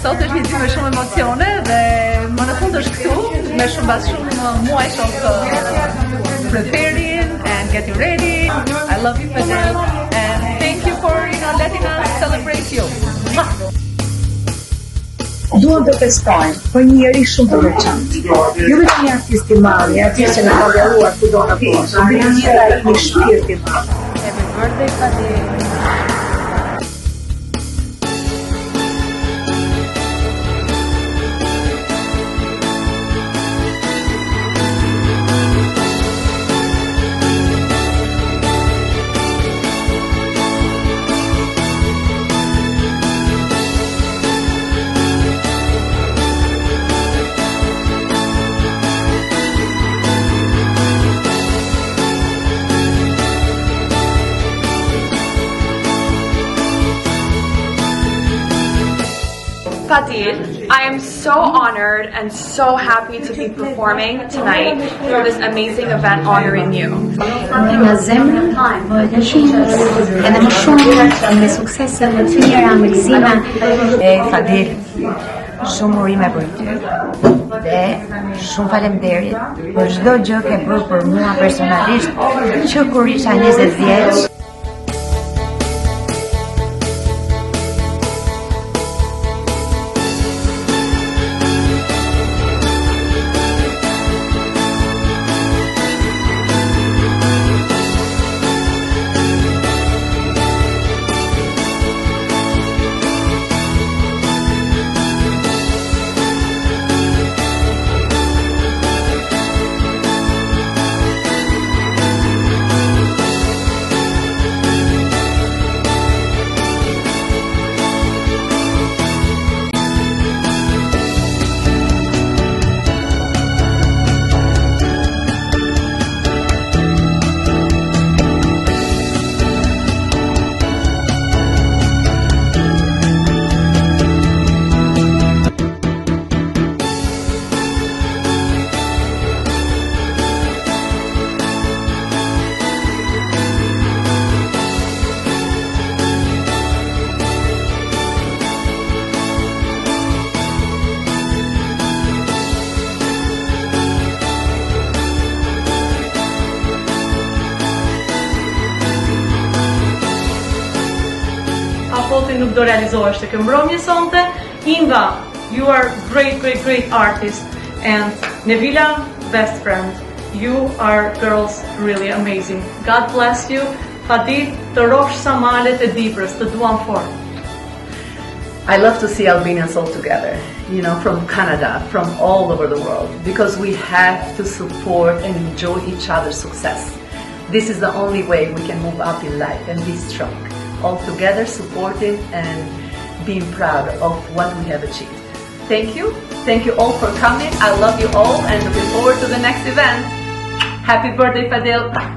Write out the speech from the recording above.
sot është një ditë me shumë emocione dhe më në fund është këtu me shumë muajsh of preparing and getting ready. I love you, Fadel, and thank you for letting us celebrate you. Duam të festojmë për një njeri shumë të veçantë. Jo vetëm një artist i madh, një artist që na ka dhëruar kudo në botë, por një njeri me shpirt i madh. Happy birthday, Fadel. Fadil, I am so honored and so happy to be performing tonight for this amazing event honoring you. Nga zemra, edhe më shumë me suksese më të mira, me gëzime. Fadil, shumë urime për ty dhe shumë faleminderit për çdo gjë që bërë për mua personalisht që kur isha 20 vjeç. Afoti nuk do realizohesh të këmbromje sonte. Inga, you are great artist, and Nevila, best friend. You are girls really amazing. God bless you. Fadil, të rofsh sa malet e Dibrës, të duam fort. I love to see Albanians all together, you know, from Canada, from all over the world, because we have to support and enjoy each other's success. This is the only way we can move up in life and be strong. All together, supporting and being proud of what we have achieved. Thank you all for coming. I love you all and looking forward to the next event. Happy birthday, Fadil.